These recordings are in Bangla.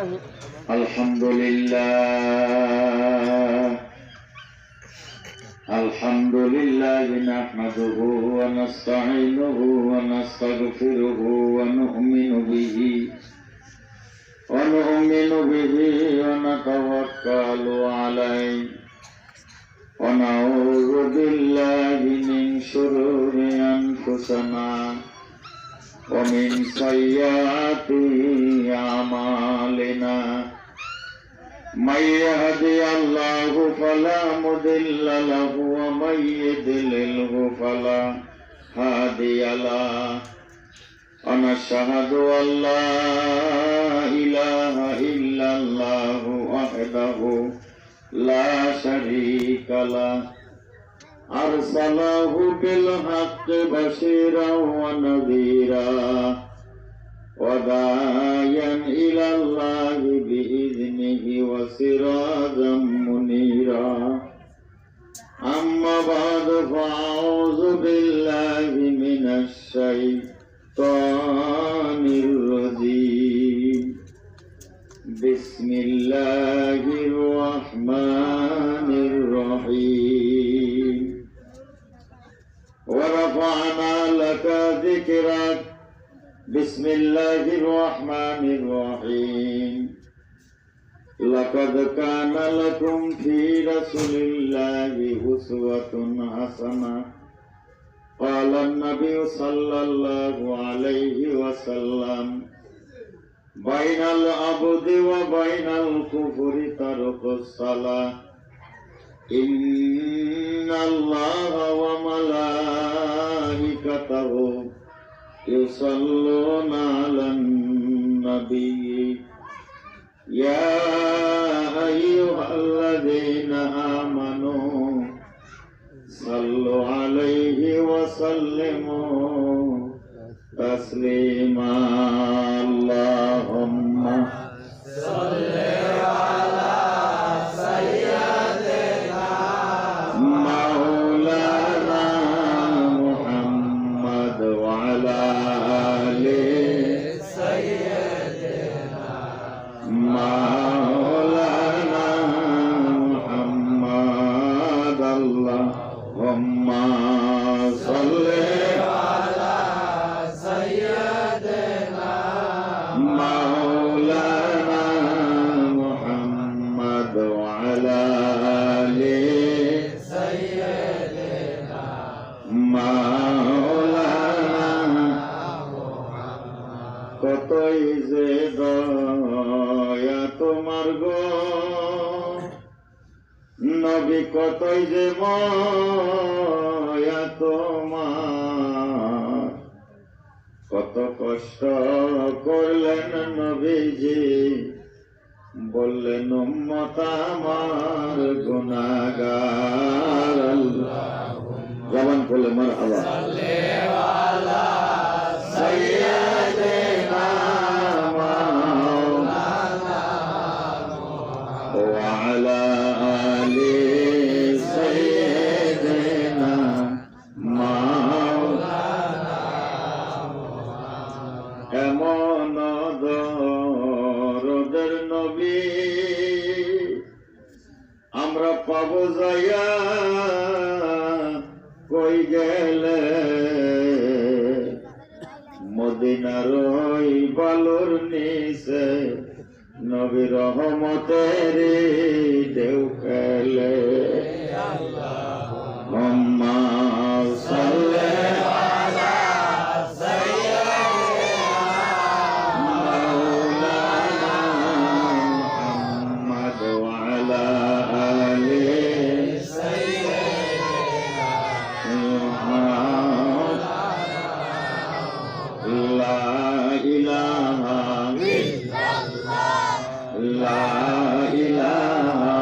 الحمد لله الحمد لله نحمده ونستعينه ونستغفره ونؤمن به ونتوكل عليه ونعوذ بالله من شرور أنفسنا ومن سيئات أعمالنا من يهدي الله فلا مضل له ومن يضلل فلا هادي له ونشهد أن لا إله إلا الله وحده لا شريك له أرسله بالحق بشيرا ونذيرا وداعيا إلى الله بإذنه وسراجا منيرا أما بعد فأعوذ بالله من الشيطان الرجيم بسم الله الرحمن الرحيم ورفعنا لك ذكرك بسم الله الرحمن الرحيم لقد كان لكم في رسول الله أسوة حسنة قال النبي صلى الله عليه وسلم بين العبد وبين الكفر ترك الصلاة إن الله وملائكته يصلون على النبي يا أيها الذين آمنوا صلوا عليه وسلموا تسليما اللهم صل على سيدنا مولانا محمد وعلى آل سيدنا مولانا محمد اللهم صل على سيدنا مولانا محمد وعلى آل سيدنا مولانا কতই যে দয়া তোমার গো নবী কতই যে মায়া তোমার কত কষ্ট করলেন নবীজি বললেন উম্মত আমার গুনাহগার আল্লাহুম্মা জবান খুলে মারহাবা সাল্লি আলা সাইয়্যিদিনা মাওলানা ওয়া আলা আলি সাইয়্যিদিনা মাওলানা এমন দরদের নবী আমরা পাবো যাইয়া কই গেলে মদিনার ওই বালুর নিচে নবী রহমতের ঢেউ খেলে আল্লাহুম্মা সাল্লি আলা সাইয়্যিদিনা মাওলানা মুহাম্মদ ওয়া আলা আলি সাইয়্যিদিনা লা ইলাহা ইল্লাল্লাহ লা ইলাহা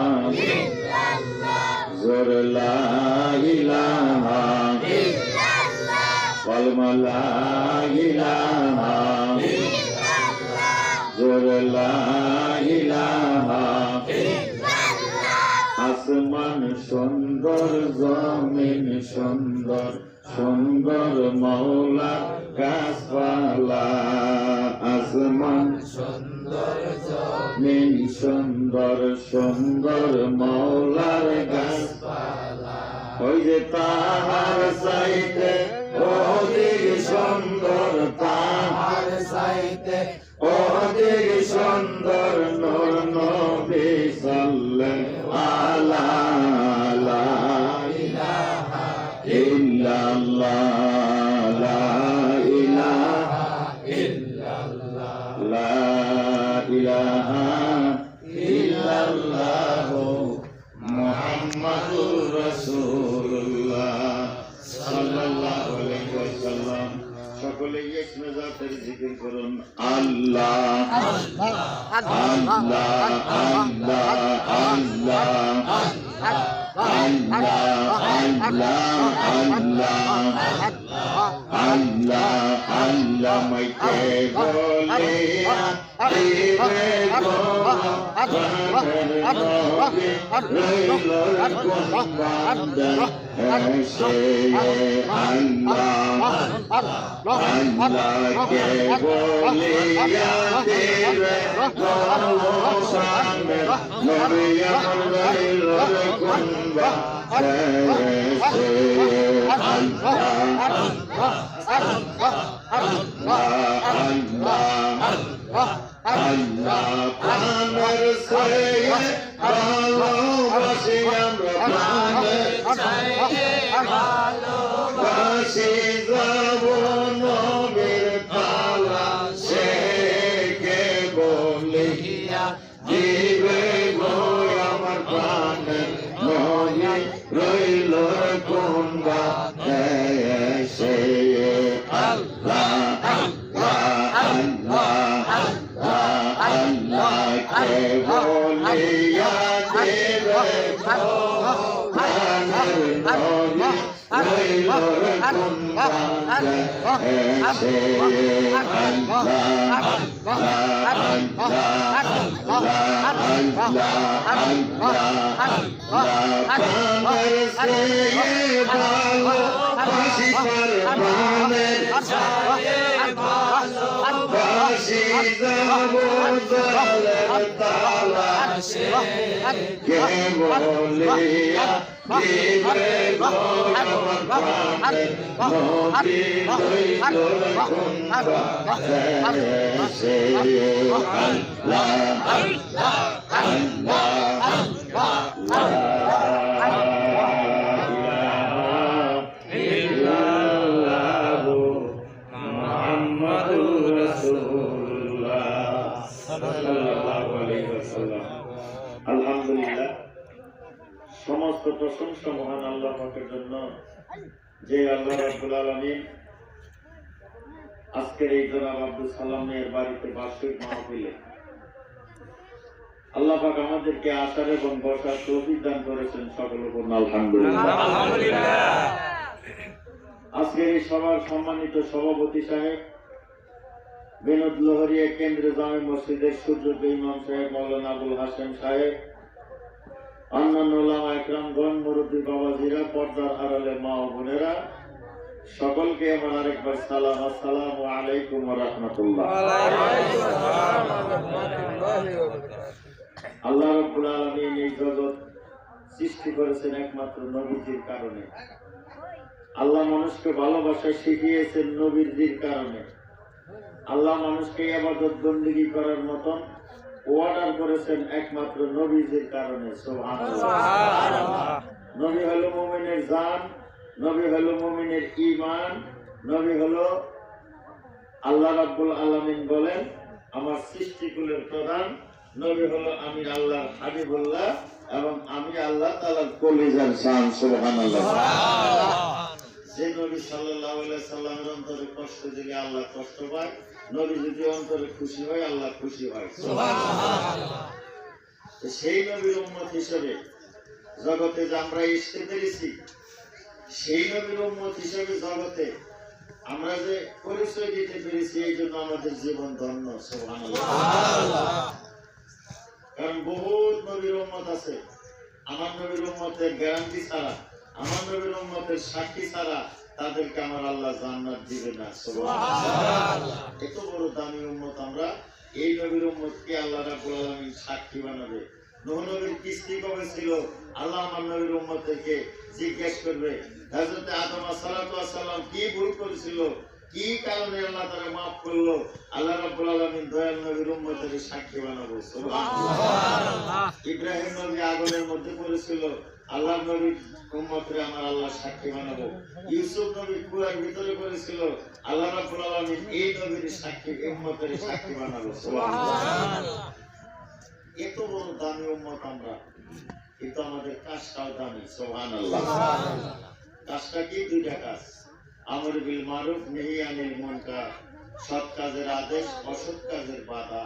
ইল্লাল্লাহ জোর লা ইলাহা ইল্লাল্লাহ কলমা লা ইলাহা ইল্লাল্লাহ জোর লা ইলাহা ইল্লাল্লাহ আসমান সুন্দর জমিন সুন্দর সুন্দর মৌলা গাছপালা আসমান সুন্দর মিন সুন্দর সুন্দর মৌলার গাছপালা ওই যে তাহার চাইতে অধিক সুন্দর তাহার চাইতে অধিক সুন্দর নূর নবী সাল্লাল্লাহু লা ইলাহা ইল্লাল্লাহ লা ইলাহা ইল্লাল্লাহ লা ইলাহা ইল্লাল্লাহ মুহাম্মাদুর রাসূলুল্লাহ সাল্লাল্লাহু আলাইহি ওয়াসাল্লাম। সকলে ইসমে জাতের জিকির করুন আল্লাহ আল্লাহ আল্লাহ আল্লাহ আল্লাহ আল্লাহ আল্লাহ মাইকে বলিয়া দিবে গো রইল কোন বান্দা এসে আল্লাহ আল্লাহকে বলিয়া দিবে গো সামনে নবী আমার রইল কোন বান্দা এসে আল্লাহ প্রাণের ছয়ে ভালোবাসি আমরা প্রাণের ছয়ে ভালোবাসি যাব নবীর তালাশে কে বলিয়া দিবে গো আমার প্রাণের নবী রইল কোন বাদেশে আল্লাহ আল্লাহকে বলিয়া দেবে রইল কোন বাদেশে কে বলিয়া দিবে গো আমার প্রাণের নবী রইল কোন বাদেশে আল্লাহ আল্লাহ আল্লাহ আলহামদুলিল্লাহ, সমস্ত প্রশংসা মহান আল্লাহ পাকের জন্য, যে আল্লাহ রাব্বুল আলামিন আজকের এই জনাব আব্দুল সালামের বাড়িতে বার্ষিক মাহফিলে আল্লাহ পাক আমাদেরকে আসার এবং বসার তৌফিক দান করেছেন। সকল বলুন আলহামদুলিল্লাহ। আজকের এই সভার সম্মানিত সভাপতি সাহেব, বিনোদ লোহরিয়া কেন্দ্রীয় জামে মসজিদের সূর্যকে ইমাম সাহেব মৌলানা আবুল হাসেম সাহেব, অন্যান্য ওলামা একরামগণ, মুরব্বী বাবাজিরা, পর্দার আড়ালে মা ও বোনেরা, সকলকে আমার আরেকবার সালাম, আসসালামু আলাইকুম ওয়া রাহমাতুল্লাহ। আল্লাহ রাব্বুল আলামিন এই জগৎ সৃষ্টি করেছেন একমাত্র নবীজির কারণে। আল্লাহ মানুষকে ভালোবাসা শিখিয়েছেন নবীজির কারণে। আল্লাহ মানুষকে ইবাদত বন্দেগী করার মতন অর্ডার করেছেন একমাত্র নবীজির কারণে। সুবহানাল্লাহ। নবী হলো মুমিনের জান, নবী হলো মুমিনের ঈমান, নবী হলো আল্লাহ রাব্বুল আলামিন বলেন আমার সৃষ্টিকুলের প্রধান, নবী হলো আমি আল্লাহর হাবিবুল্লাহ এবং আমি আল্লাহ তাআলার কলিজার শান। সুবহানাল্লাহ। যে নবী সাল্লাল্লাহু আলাইহি সাল্লামের অন্তরে কষ্ট দিলে আল্লাহ কষ্ট পায়, নবী যদি অন্তরে খুশি হয় আল্লাহ খুশি হয়। সুবহানাল্লাহ। সেই নবীর উম্মত হিসেবে জগতে যে আমরা আসতে পেরেছি, সেই নবীর উম্মত হিসেবে জগতে আমরা যে পরিচয় দিতে পেরেছি, এই জন্য আমাদের জীবন ধন্য। সুবহানাল্লাহ। কারণ বহুত নবীর উম্মত আছে, আমার নবীর উম্মতের গ্যারান্টি ছাড়া, আমার নবীর উম্মতের সাক্ষী ছাড়া তাদেরকে আমার আল্লাহ জান্নাত দিবে না। সুবহানাল্লাহ। এত বড় দামি উম্মত আমরা, এই নবীর উম্মতকে আল্লাহ রাব্বুল আলামিন সাক্ষী বানাবে। নূহ নবীর কিস্তি কবে ছিল? আল্লাহ আমার নবীর উম্মতকে জিজ্ঞেস করবে। হযরত আদম আলাইহিস সালাম কি ভুল করেছিল, কি কারণে আল্লাহ তারা মাফ করলো, আল্লাহ রাব্বুল আলামিন দয়াল নবীর উম্মতের সাক্ষী বানাবো। সুবহানাল্লাহ। ইব্রাহিম নবী আগুনের মধ্যে পড়েছিল, আল্লাহ নবীর উম্মতরে আমার আল্লাহ সাক্ষী বানাবো। ইউসুফ নবী কুয়ার ভিতরে পড়েছিল, আল্লাহ রাব্বুল আলামিন এই নবীর সাক্ষী উম্মতের সাক্ষী বানাবো। সুবহানাল্লাহ। এত বড় দামি উম্মত আমরা, কিন্তু আমাদের কাজটাও দামি। সুবহানাল্লাহ। কাজটা কি? দুইটা কাজ, আমর বিল মারুফ নাহি আনিল মুনকার, সৎ কাজের আদেশ, অসৎ কাজের বাধা।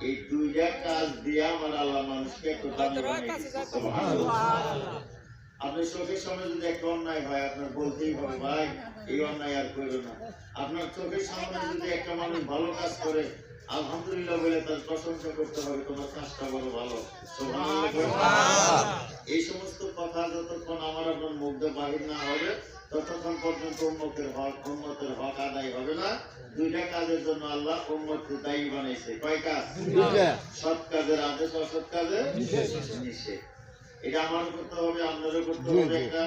এই দুইটা কাজ দিয়ে আমার আল্লাহ মানুষকে একটু দামি বানিয়েছে। সুবহানাল্লাহ। আপনার চোখের সামনে যদি একটা অন্যায় হয়, আপনার বলতেই হবে, ভাই এই অন্যায় আর করো না। আপনার চোখের সামনে যদি একটা মানুষ ভালো কাজ করে, আলহামদুলিল্লাহ বলে তার প্রশংসা করতে হবে, তোমার কাজটা বড় ভালো। সুবহানাল্লাহ। এই সমস্ত কথা যতক্ষণ আমার আপনার মুখ দিয়ে বাহির না হবে, ততক্ষণ পর্যন্ত উম্মতের হক আদায় হবে না। দুইটা কাজের জন্য আল্লাহ উম্মতকে দায়ী বানাইছে। কয় কাজ? সৎ কাজের আদেশ, অসৎ কাজের নিষেধ। এটা আমারও করতে হবে, আপনারও করতে হবে, একটা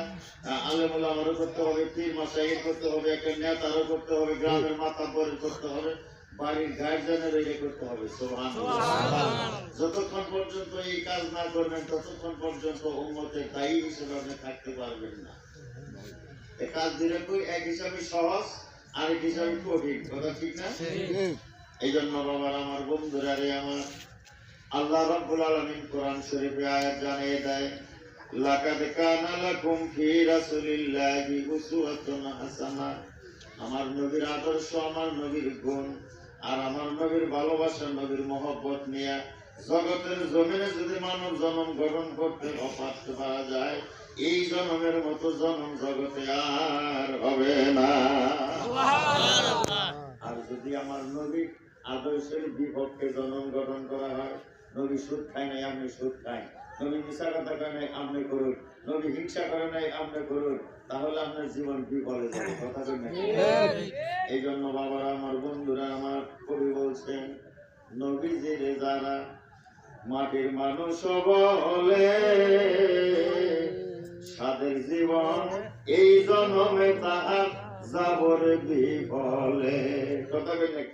আলেম ওলামারও করতে হবে, পীর মাশাইখ করতে হবে, একটা নেতারও করতে হবে, গ্রামের মাতাব্বরের করতে হবে, বাড়ির গার্জিয়ানের এটা করতে হবে। সুবহানাল্লাহ। যতক্ষণ পর্যন্ত এই কাজ না করবেন, ততক্ষণ পর্যন্ত উম্মতের দায়ী হিসেবে আপনি থাকতে পারবেন না। এই কাজ দিলে এক হিসাবে সহজ, আরেক হিসাবে কঠিন। কথা ঠিক না? এই জন্য বাবার, আমার বন্ধুরা রে আমার, আল্লাহ রাব্বুল আলামিন কোরআন শরীফে আয়াত জানিয়ে দেয়, লাকাদ কানা লাকুম ফি রাসূলিল্লাহি উসওয়াতুন হাসানাহ। আমার নবীর আদর্শ, আমার নবীর গুণ, আর আমার নবীর ভালোবাসা, নবীর মহব্বত নিয়ে জগতের জমিনে যদি মানব জন্ম গ্রহণ করতে পারা যায়, এই জন্মের মতো জন্ম জগতে আর হবে না। আর যদি আমার নবীর আদর্শের বিপক্ষে জন্ম গ্রহণ করা হয়, নবী সুদ খায় নাই, আপনি সুদ খায়, নবী মিশা কথা করে নাই, আপনি করুন, নবী হিংসা করে নাই, আপনি করুন, তাহলে আপনার জীবন বিফলে যাবে। কথা বলেন। এই জন্য বাবারা, আমার বন্ধুরা আমার, কবি বলছেন, নবীজির যারা মাটির মানুষ বলে, সাদের জীবন এই জন্মে তাহার যাবর বিফলে। কথা বলেন।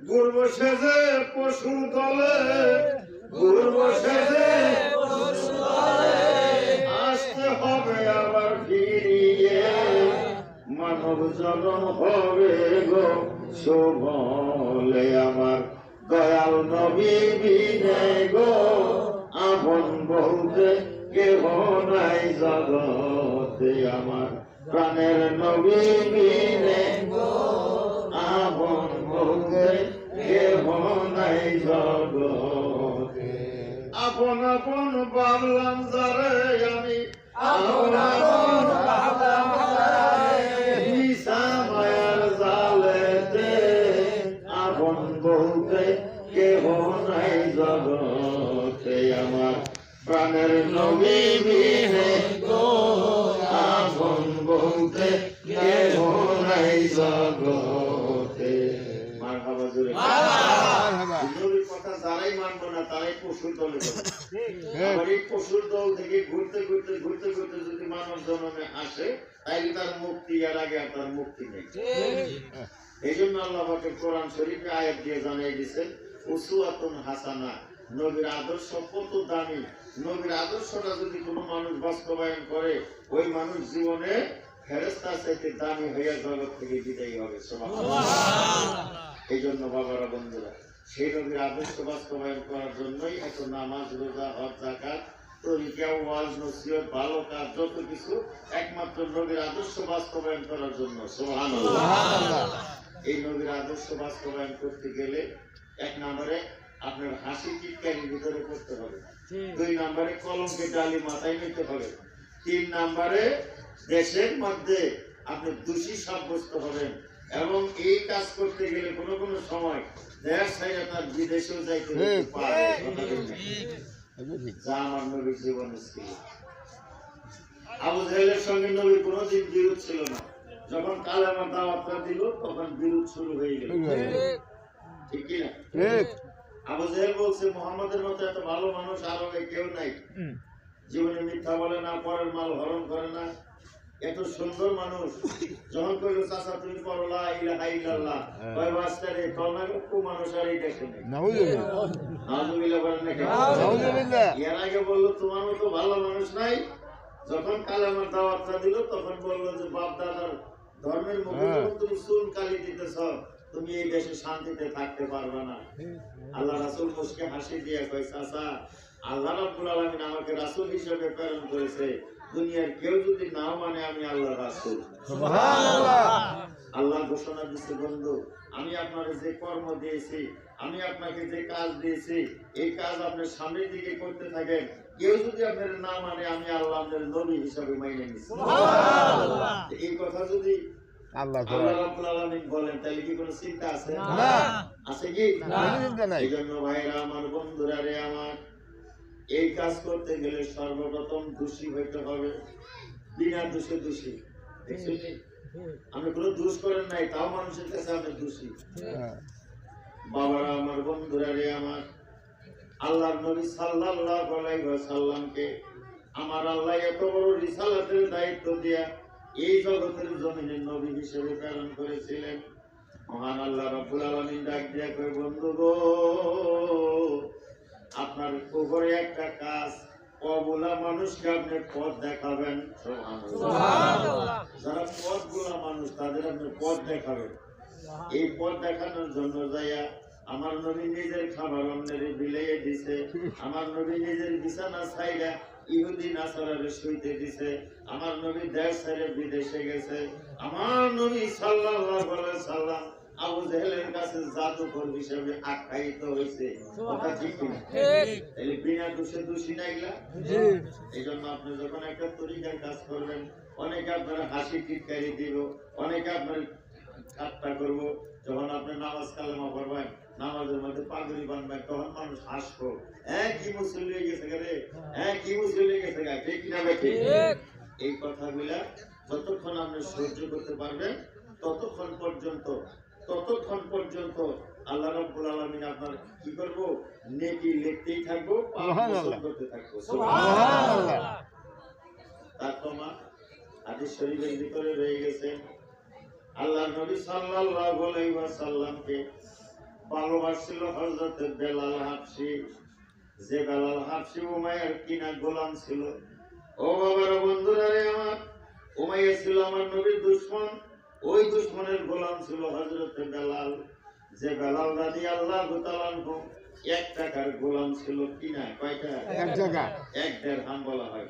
ঘুরবো সেজে পশু দলে, ঘুরবো সেজে পশু দলে, আসতে হবে আবার ফিরিয়ে, মানব জন্ম হবে গো শোভলে। আমার দয়াল নবী বিনে গো আপন বলতে কেহ নাই জগতে। আমার প্রাণের নবী বিনে গো আপন বলতে কেহ নাই জগতে। আপন আপন ভাবলাম যারে আমি, আপন আপন ভাবলাম মিশা মায়ার জালেতে, আপন বলতে কেহ নাই জগতে। আমার প্রাণের নবী বিনে গো আপন বলতে কেহ নাই জগতে। মারহাবা জোরে। নবীর কথা যারাই মানবো না, তারাই পশুর দলে যাবে। আবার এই পশুর দল থেকে ঘুরতে ঘুরতে ঘুরতে ঘুরতে যদি মানব জন্মে আসে, তাইলে তার মুক্তি, আর আগে আর তার মুক্তি নেই। এই জন্য আল্লাহ পাকের কোরআন শরীফে আয়াত দিয়ে জানিয়ে দিয়েছেন, উসওয়াতুন হাসানা, নবীর আদর্শ কত দামি। নবীর আদর্শটা যদি কোনো মানুষ বাস্তবায়ন করে, ওই মানুষ জীবনে ফেরেশতা চাইতে দামি হইয়া জগৎ থেকে বিদায়ী হবে। সুবহানাল্লাহ। এই জন্য বাবারা, বন্ধুরা, সেই নবীর আদর্শ বাস্তবায়ন করার জন্যই এত নামাজ, রোজা, হজ, যাকাত, তরিকা, ওয়াজ, নসিহত, ভালো কাজ, যত কিছু একমাত্র নবীর আদর্শ বাস্তবায়ন করার জন্য। সুবহানাল্লাহ। এই নবীর আদর্শ বাস্তবায়ন করতে গেলে এক নম্বরে আপনার হাসি চিৎকারের ভিতরে করতে হবে, দুই নম্বরে কলমকে ডালি মাথায় নিতে হবে, তিন নম্বরে দেশের মধ্যে আপনি দোষী সাব্যস্ত হবেন। এবং এই কাজ করতে গেলে কোনো কোনো সময় দেশ ছাড়া তার বিদেশেও যাইতে পারে। যা আমার নবীর জীবনে ছিল। আবু জাহেলের সঙ্গে নবীর কোনোদিন বিরোধ ছিল না। যখন কালেমার দাওয়াতটা দিল, তখন বিরোধ শুরু হয়ে গেল। ঠিক কি না? ঠিক। আবু জেহেল বলছে মুহাম্মাদের মতো এত ভালো মানুষ আরবে কেউ নাই, জীবনে মিথ্যা বলে না, পরের মাল হরণ করে না, এত সুন্দর মানুষ। যখন কইল চাচা তুমি পড়ো লা ইলাহা ইল্লাল্লাহ, কয় বাস্তারে কর্ণাটক মানুষ আর এই দেশে নেই। নাউজুবিল্লাহ বলেন না কেন? এর আগে বললো তোমার মতো ভালো মানুষ নাই। যখন কালেমার দাওয়াতটা দিল তখন বললো যে বাপ দাদার ধর্মের মুখে যখন তুমি চুন কালি দিতেছ, তুমি এই দেশে শান্তিতে থাকতে পারবে না। আল্লাহ রাসূল মুসকে হাসি দিয়ে কয় চাচা, আল্লাহ রাব্বুল আলামিন আমাকে রাসূল হিসেবে প্রেরণ করেছে, দুনিয়ার কেউ যদি নাও মানে আমি আল্লাহ রাসূল। সুবহানাল্লাহ। আল্লাহ ঘোষণা দিচ্ছে বন্ধু, আমি আপনাকে যে কর্ম দিয়েছি, আমি আপনাকে যে কাজ দিয়েছি, এই কাজ আপনি সামনের দিকে করতে থাকেন। কেউ যদি আপনার না মানে আমি আল্লাহ আপনার নবী হিসাবে মাইনে নিচ্ছি। সুবহানাল্লাহ। এই কথা যদি আল্লাহ রাব্বুল আলামিন বলেন তাহলে কি কোনো চিন্তা আছে? না। আছে কি? না, চিন্তা নাই। এইজন্য ভাইরা আমার, বন্ধুরা রে আমার, এই কাজ করতে গেলে সর্বপ্রথম দোষী হইতে হবে, বিনা দোষে দোষী। দেখছেন, আমি কোনো দোষ করেন নাই, তাও মানুষের কাছে আমি দোষী। বাবারা আমার, বন্ধুরা রে আমার, আল্লাহর নবী সাল্লাল্লাহু আলাইহি ওয়াসাল্লামকে আমার আল্লাহ এত বড় রিসালাতের দায়িত্ব দিয়া এই জগতের জমিনে নবী হিসেবে প্রেরণ করেছিলেন। মহান আল্লাহ রাব্বুল আলামিন ডাক দিয়া কয়, বন্ধু গো, আপনার উপরে একটা কাজ, অবলা মানুষকে আপনি পথ দেখাবেন। সুবহানাল্লাহ। যারা পথগুলা মানুষ তাদের আপনি পথ দেখাবেন। এই পথ দেখানোর জন্য যাইয়া আমার নবী নিজের খাবার অন্যের বিলাইয়ে দিছে, আমার নবী নিজের বিছানা ছাইরা ইহুদি নাসারারে শুইতে দিছে, আমার নবী দেশ ছেড়ে বিদেশে গেছে, আমার নবী সাল্লাল্লাহু আলাইহি সাল্লাম আবু জেহেলের কাছে জাদুকর হিসেবে আখ্যায়িত হয়েছে। কথা ঠিক কিনা? তাহলে বিনা দোষে দোষী না এগুলা? এই জন্য আপনি যখন একটা তরিকার কাজ করবেন, অনেকে আপনার হাসি টিটকারি দিব, অনেকে আপনার ঠাট্টা করবো। যখন আপনি নামাজ কালেমা পড়বেন, নামাজের মধ্যে পাগড়ি বানবেন, তখন মানুষ হাসবো, হ্যাঁ কি মুসলিম হয়ে গেছে রে, হ্যাঁ কি মুসলিম হয়ে গেছে, ঠিক কিনা? এই কথাগুলা যতক্ষণ আপনি সহ্য করতে পারবেন ততক্ষণ পর্যন্ত আল্লাহ রাব্বুল আলামিন আপনার কি করব, নেকি লিখতেই থাকবো, পাপ মোচন করতে থাকবো। সুবহানাল্লাহ। তার তোমার হাদিস শরীফের ভিতরে রয়ে গেছে, আল্লাহ নবী সাল্লাল্লাহু আলাইহি ওয়াসাল্লামকে ভালোবাসছিল হযরত বেলাল হাবশী। যে বেলাল হাবশী উমাইয়ার কিনা গোলাম ছিল। ও বাবারা, বন্ধুরা রে আমার, উমাইয়া ছিল আমার নবীর দুশমন। ওই দুশমনের গোলাম ছিল হযরত বেলাল। যে বেলাল রাদিয়াল্লাহু তাআলা আনহু 1 টাকার গোলাম ছিল, কিনা কয়টা? 1 টাকা, 1 দিরহাম বলা হয়।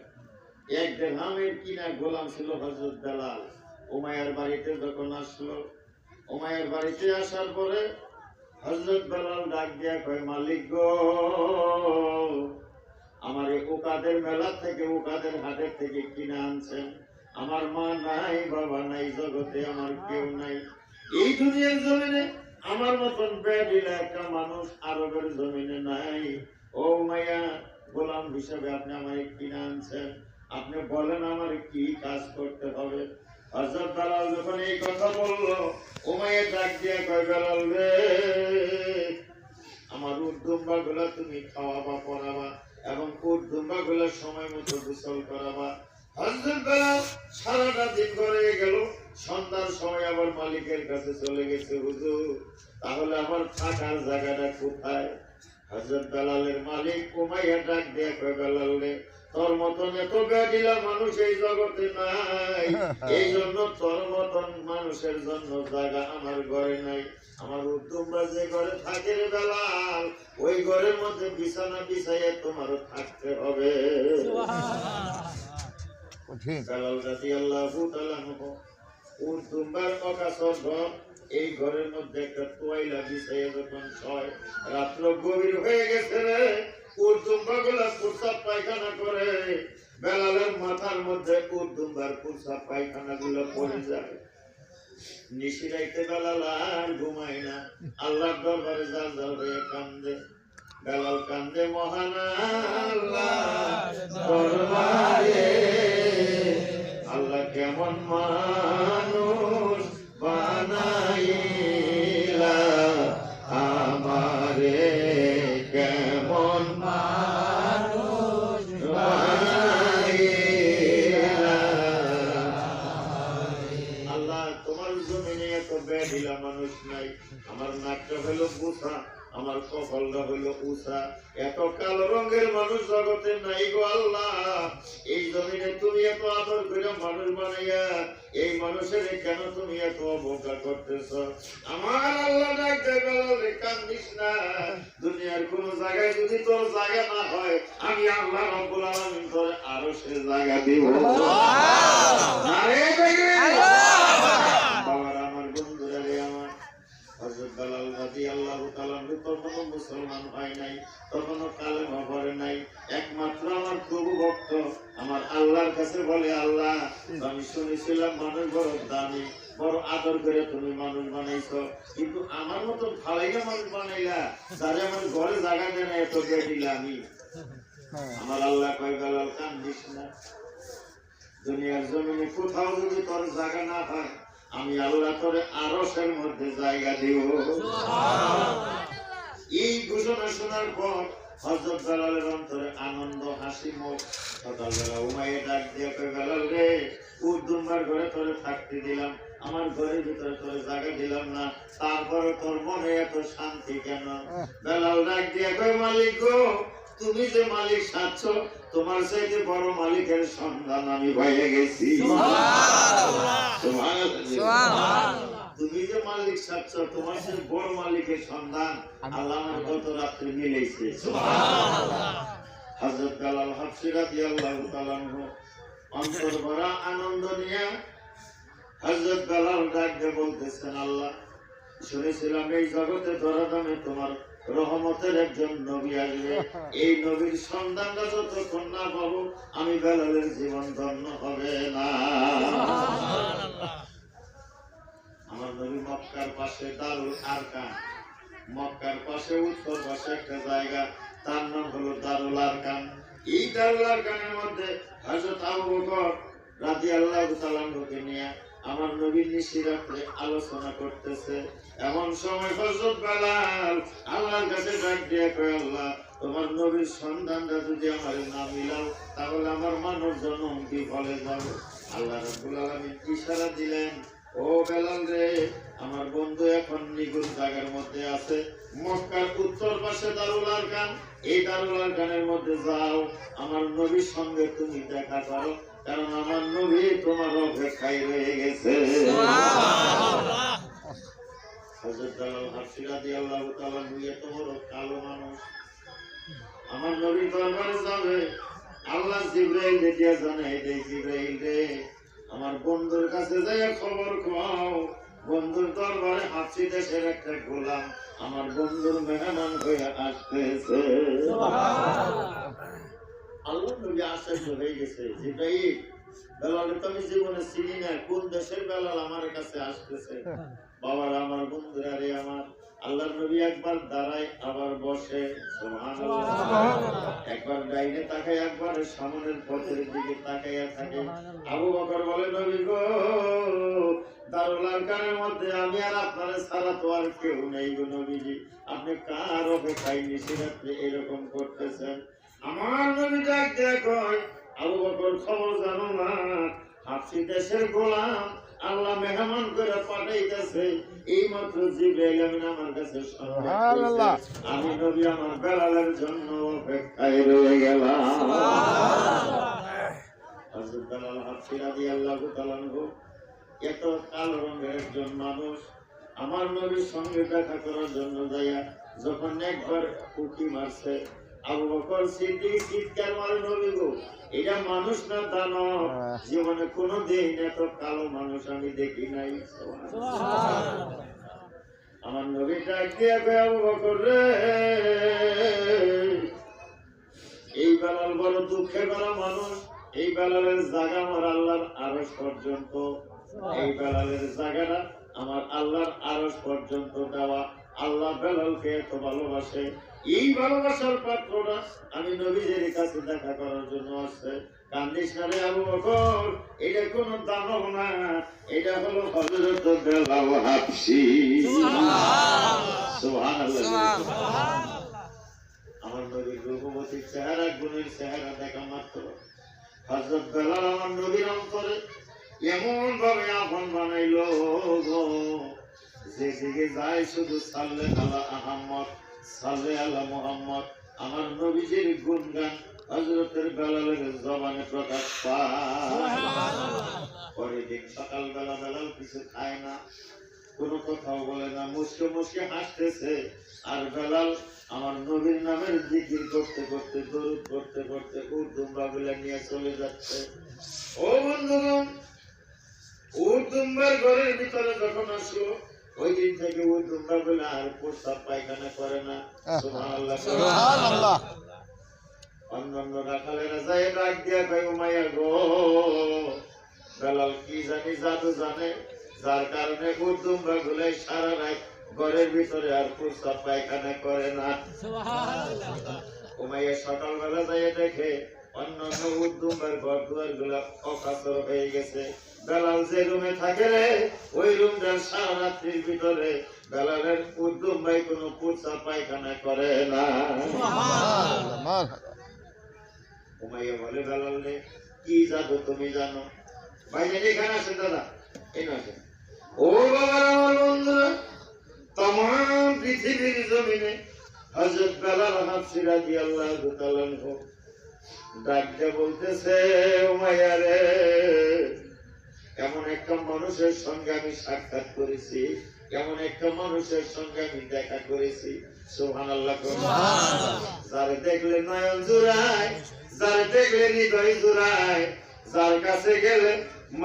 1 দিরহামের কিনা গোলাম ছিল হযরত বেলাল। উমাইয়ার বাড়িতে যখন আসলো, উমাইয়ার বাড়িতে আসার পরে হযরত বেলাল ডাক দিয়া কয়, মালিক গো, আমার ওকাদের মেলা থেকে, ওকাদের হাটের থেকে কিনা আনছেন। আমার মা নাই, বাবা নাই, জগতে আমার কেউ নাই। এই দুনিয়ার জমিনে আমার মতন বেদিলা একটা মানুষ আরবের জমিনে নাই। ও মাইয়া, গোলাম হিসেবে আপনি আমার কিনা আনছেন, আপনি বলেন আমার কি কাজ করতে হবে। হযরত বেলাল যখন এই কথা বললো, উমাইয়া ডাক দিয়া কয়, বেলাল রে, আমার উট দুম্বা গুলা তুমি খাওয়াবা, পরাবা, এবং উট দুম্বা গুলা সময় মতো গোসল করাবা। হযরত বেলাল সারাটা দিন ঘরে গেল, সন্ধ্যার সময় আবার মালিকের কাছে চলে গেছে, হুজুর তাহলে আমার থাকার জায়গাটা কোথায়? হযরত বেলালের মালিক উমাইয়া ডাক দিয়ে কয়, বেলাল রে, তোর মতন এত বেদিলা মানুষ এই জগতে নাই, এই জন্য তোর মতন মানুষের জন্য জায়গা আমার ঘরে নাই। আমার তোমরা যে ঘরে থাকে রে বেলাল, ওই ঘরের মধ্যে বিছানা বিছাইয়া তোমারও থাকতে হবে। বেলাল রাদিয়াল্লাহু তাআলা আনহু উর্দুম্বার অকাসর ঘর, এই ঘরের মধ্যে একটা তোয়াইলা বিছাইয়া যখন ছয়, রাত্র গভীর হয়ে গেছে রে, উর্দুম্বা গুলা প্রস্রাব পায়খানা করে, বেলালের মাথার মধ্যে উর্দুম্বার প্রস্রাব পায়খানা গুলো পড়ে যায়। নিশিরাইতে বেলাল আর ঘুমায় না, আল্লাহর দরবারে জাল জাল হয়ে কান্দে। বেলাল কান্দে মহান আল্লাহর দরবারে, আল্লাহ কেমন মানুষ বানাইলা হলো উষা। এত কালো রঙের মানুষ জগতে নাই গো আল্লাহ। এই জমিনে তুমি এত আদর করে মানুষ বানাইয়া এই মানুষের কেন তুমি এত অবজ্ঞা করতেছ? আমার আল্লাহ ডাকতে বেলালে কান্দিস না। দুনিয়ার কোন জায়গায় যদি তোর জায়গা না হয়, আমি আল্লাহ রব্বুল আলামিন তোর আরো সে জায়গা দিব। বাবার আমার বন্ধুরা রে আমার, হযরত বেলাল রাদিয়াল্লাহু তাআলা তখনও মুসলমান হয় নাই, তখনও কালেমা পড়ে নাই। একমাত্র আমার প্রভু ভক্ত আমার আল্লাহর কাছে বলে, আল্লাহ আমি শুনেছিলাম মানুষ বড় দামি, বড় আদর করে তুমি মানুষ বানাইছো, কিন্তু আমার মতন ফালাইয়া মানুষ বানাইলা, যারে আমার ঘরে জায়গা দেয় না, এত দিলা আমি। আমার আল্লাহ কয়, বেলাল কান্দিস না। দুনিয়ার জমিনে কোথাও যদি তোর জায়গা না হয়, আমি আল্লাহ তোরে আরশের মধ্যে জায়গা দিব। এই ঘোষণা শোনার পর হযরত বেলালের অন্তরে আনন্দ, হাসি মুখ। সকালবেলা উমাইয়া ডাক দিয়ে কয়, বেলাল রে, উর্দুম্বার ঘরে তোরে থাকতে দিলাম, আমার ঘরের ভিতরে তোরে জায়গা দিলাম না, তারপরে তোর মনে এত শান্তি কেন? বেলাল ডাক দিয়ে কয়, মালিক গো, তুমি যে মালিক সাচ্ছ, তোমার চাইতে বড় মালিকের সন্ধান আমি পাইয়া গেছি। তুমি যে মালিক সাচ্ছ, তোমার চাইতে বড় মালিকের সন্ধান আল্লাহ আমার গত রাত্রে মিলেছে। হযরত বেলাল হাবশী রাদিয়াল্লাহু তাআলা আনহু অন্তর ভরা আনন্দ নিয়ে হযরত বেলাল ডাক দিয়ে বলতেছেন, আল্লাহ শুনেছিলাম এই জগতে ধরাধামে তোমার রহমতের একজন নবী আসবে, এই নবীর সন্ধানটা যতক্ষণ না পাবো আমি বেলালের জীবন ধন্য হবে না। আমার নবী মক্কার পাশে দারুল আরকাম, মক্কার পাশে উত্তর পাশে একটা জায়গা, তার নাম হলো দারুল আরকাম। এই দারুল আরকামের মধ্যে হযরত আবু বকর রাদিয়াল্লাহু তাআলা আনহুকে নিয়ে আমার নবী নিশিরাতে আলোচনা করতেছে। এমন সময় হযরত বেলাল আল্লাহর কাছে ডাক দিয়ে কয়, আল্লাহ তোমার নবীর সন্ধানটা যদি আমার না মিলাও, তাহলে আমার মানব জন্ম বিফলে যাবে। আল্লাহ রাব্বুল আলামিন ইশারা দিলেন, ও বেলাল রে, আমার বন্ধু এখন নিগুণ জায়গার মধ্যে আছে, মক্কার উত্তর পাশে দারুল আরকাম, এই দারুল আরকামের মধ্যে যাও, আমার নবীর সঙ্গে তুমি দেখা করো, কারণ আমার নবী তোমার অপেক্ষায় রয়ে গেছে। হযরত বেলাল হাবশী রাদিয়াল্লাহু তাআলা এত বড় কালো মানুষ, আমার নবীর দরবারে যাবে, আল্লাহ জিবরাইল দিয়ে জানাই দেয়, জিবরাইল রে, আমার বন্ধুর কাছে যাইয়া খবর খাও, বন্ধুর দরবারে হাবশী দেশের একটা গোলাম আমার বন্ধুর মেহমান হয়ে আসতেছে। আল্লাহ নবী আশ্চর্য হয়ে গেছে, জিবরাইল, বেলাল তো আমি জীবনে চিনি না, কোন দেশের বেলাল আমার কাছে আসতেছে? বাবার আমার বন্ধুরা রে আমার, আল্লাহর নবী একবার দাঁড়ায় আবার বসে, সুবহানাল্লাহ, একবার ডাইনে তাকায়, একবার সামনের পথের দিকে তাকাইয়া থাকে। আবু বকর বলে, নবী গো, দারুল আরকামের মধ্যে আমি আর আপনার ছাড়া তো আর কেউ নেই গো নবীজি, আপনি কার অপেক্ষায় নিশিরাত্রে এরকম করতেছেন? আমার নবী ডাক দিয়ে কয়, আবু বকর খবর জানো না, হাবশী দেশের গোলাম আল্লাহ মেহমান করে পাঠাইতেছে, এই মাত্র জিবরাইল আমিন আমার কাছে সংবাদ দিয়েছে, আমি নবী আমার বেলালের জন্য অপেক্ষায় রয়ে গেলাম। হযরত বেলাল হাবশী রাদিয়াল্লাহু তাআলা আনহু এত কালো রঙের একজন মানুষ, আমার নবীর সঙ্গে দেখা করার জন্য যাইয়া যখন একবার উকি মারছে, আবু বকর সিদ্দিক চিৎকার মারে, নবী গো, এটা মানুষ না দানব, জীবনে কোনোদিন এত কালো মানুষ আমি দেখি নাই। আমার নবী ডাক দিয়ে কয়, আবু বকর রে, এই বেলাল বড় দুঃখে ভরা মানুষ, এই বেলালের জায়গা আমার আল্লাহর আরশ পর্যন্ত, এই বেলালের জায়গাটা আমার আল্লাহর আরশ পর্যন্ত দেওয়া। আল্লাহ বেলালকে এত ভালোবাসে, এই ভালোবাসার পাত্রটা আমি নবীজির কাছে দেখা করার জন্য আসছে। কান্দিস না রে আবু বকর, এটা কোন দানব না, এটা হলো হযরত বেলাল হাবশী। সুবহানাল্লাহ। আমার নবীর রূপবতী চেহারা, গুণের চেহারা দেখা মাত্র হযরত বেলাল আমার নবীর অন্তরে এমন ভাবে আপন বানাইলো, যেদিকে যায় শুধু সাল্লে আলা আহমদ, সাল্লে আলা মুহাম্মদ। আমার নবীজির গুণগান হযরতের বেলালের জবানে প্রকাশ পায়। পরের দিন সকালবেলা বেলাল কিছু খায় না, কোনো কথাও বলে না, মুসকে মুসকে হাসতেছে। আর বেলাল আমার নবীর নামের জিকির করতে করতে, দরুদ করতে করতে উট দুম্বাগুলা নিয়ে চলে যাচ্ছে। ও বন্ধুগণ, উট দুম্বার ঘরের ভিতরে যখন আসলো, ওই দিন থেকে উট দুম্বাগুলা আর প্রস্তাব পায়খানা করে না। সুবহানাল্লাহ, সুবহানাল্লাহ। অন্যান্য রাখালেরা যায় ডাক দিয়া কয়, উমাইয়া গো, বেলাল কি জানি জাদু জানে, যার কারণে উট দুম্বাগুলাই সারা রাত ঘরের ভিতরে আর প্রস্তাব পায়খানা করে না। উমাইয়া সকালবেলা যায় দেখে অন্যান্য উট দুম্বার ঘর দুয়ার গুলা অকাতর হয়ে গেছে। বেলাল যে রুমে থাকে রে, ওই রুমটার সারা রাত্রির ভিতরে বেলালের উট দুম্বাই কোনো প্রস্তাব পায়খানা করে না। উমাইয়া বলে, বেলাল রে, কি জাদু তুমি জানো? ভাইজান এখানে আসেন, দাদা এই আসেন। ও বাবা, আমার বন্ধুরা, तमाम পৃথিবীর জমিনে হযরত বেলাল হাবশী রাদিয়াল্লাহু তাআলা আনহু ডাকতে বলতেছে, উমাইয়া রে, এমন একটা মানুষের সঙ্গে আমি সাক্ষাৎ করেছি, এমন একটা মানুষের সঙ্গে আমি দেখা করেছি। সুবহানাল্লাহ, সুবহানাল্লাহ। যারে দেখলে নয়ন জুড়ায়, যারে দেখলে হৃদয় জুড়ায়, যার কাছে গেলে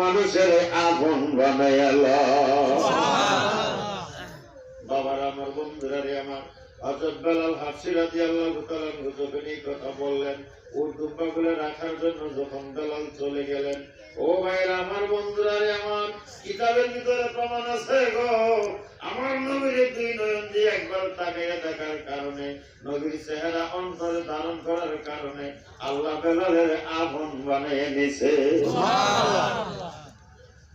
মানুষের আপন বানায় লয়। বাবার আমার বন্ধুরা রে আমার, হযরত বেলাল হাবশী রাদিয়াল্লাহু তাআলা আনহু যখন এই কথা বললেন, উট দুম্বাগুলো রাখার জন্য যখন বেলাল চলে গেলেন, ও ভাইরা আমার বন্ধুরা রে আমার, কিতাবের ভিতরে প্রমাণ আছে গো, আমার নবীর দুই নয়ন দিয়ে একবার তাকাইয়া দেখার কারণে, নবীর চেহারা অন্তরে ধারণ করার কারণে আল্লাহ বেলালের আপন বানিয়ে নিছে। সুবহানাল্লাহ।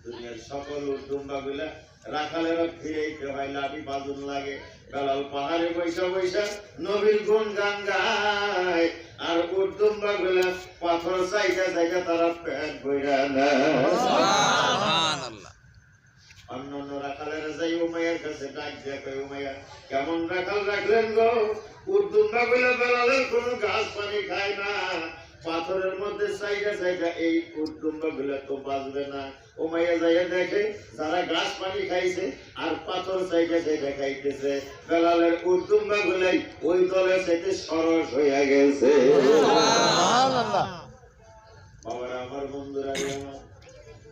দুনিয়ার সকল উট দুম্বাগুলা রাখালেরা ফিরেইতে হয়, লাঠি বাজুন লাগে। বেলাল পাহাড়ে বৈশা বৈশা নবীর গুণ গান গায়, আর উট দুম্বাগুলা পাথর চাইটা চাইটা তারা পেট বইরা নেয়। সুবহানাল্লাহ। অন্যান্য রাখালেরা যাই উমাইয়ার কাছে ডাক দিয়া কয়, উমাইয়া, কেমন রাখাল রাখলেন গো? উট দুম্বাগুলা বেলালের কোনো ঘাস পানি খায় না, পাথরের মধ্যে চাইটা চাইটা এই উট দুম্বাগুলা তো বাঁচবে না। উমাইয়া যাইয়া দেখে যারা ঘাস পানি খাইছে আর পাথর চাইটা চাইটা খাইতেছে, বেলালের উট দুম্বাগুলাই ওই দলের চাইতে সরস হইয়া গেছে। সুবহানাল্লাহ। বাবারা আমার বন্ধুরা আমার,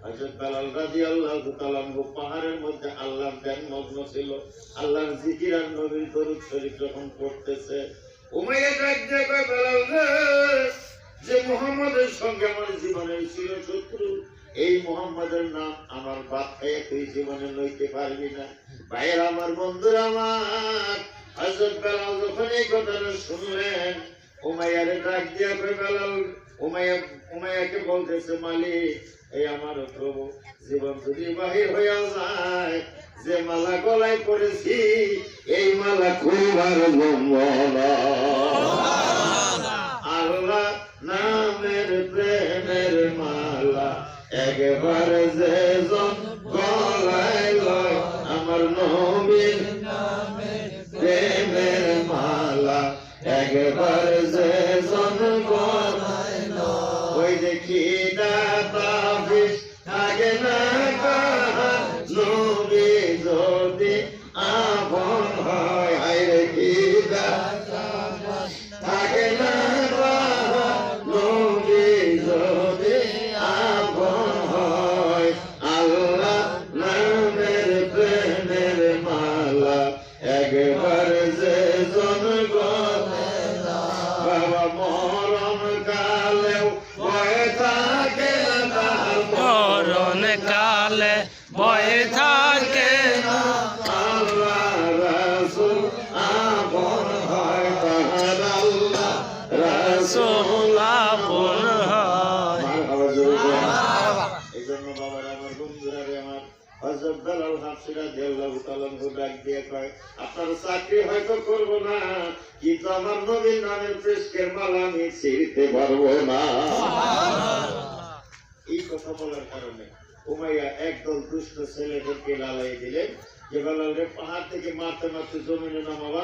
হযরত বেলাল রাদিয়াল্লাহু তাআলা আনহু পাহাড়ের মধ্যে আল্লাহর ধ্যান মগ্ন ছিল, আল্লাহর জিকির আর নবীর দরুদ শরীফ যখন পড়তেছে, উমাইয়া ডাক দিয়ে কয়, বেলাল রে, যে মুহাম্মদের সঙ্গে আমার জীবনের ছিল শত্রু, এই মুহাম্মদের নাম আমার বাপ খাইয়া তুই জীবনে লইতে পারবি না। ভাইয়ের আমার বন্ধুরা আমার, হযরত বেলাল যখন এই কথাটা শুনলেন, উমাইয়ারে ডাক দিয়া কয়, বেলাল, উমাইয়াকে বলতেছে, মালিক, এই আমার প্রভু, জীবন যদি বাহির হইয়া যায়, যে মালা গলায় পড়েছি, এই মালা খুলবার জমনা। আল্লাহ নামের প্রেমের মালা একবার যে জন গলায় লয়, আমার নবীর নামের প্রেমের মালা একবার যে জন গলায় লয়, ওই দেখি দাতাফিস থাকে না কাহার, নবী যদি আপন হয়, আয় দেখি দাতাফিস থাকে না একবার যে জন গলায় লয়। বাবা মরণ কালেও ভয়ে থাকে না, মরণ কালে ভয়ে থাকে না, আল্লাহ রাসূল আপন হয় তাহার, আল্লাহ রাসূল আপন হয়। এই জন্য বাবার আমার বন্ধুরা রে আমার, হযরত বেলাল হাবশী রাদিয়াল্লাহু তাআলা আনহু ডাক দিয়ে কয়, আপনার চাকরি হয়তো করব না, কিন্তু আমার নবীর নামের প্রেসকের মালা আমি ছিঁড়তে পারবো না। এই কথা বলার কারণে উমাইয়া একদল দুষ্ট ছেলেদেরকে লালাই দিলেন, যে বেলালকে পাহাড় থেকে মারতে মারতে জমিনে নামাবা।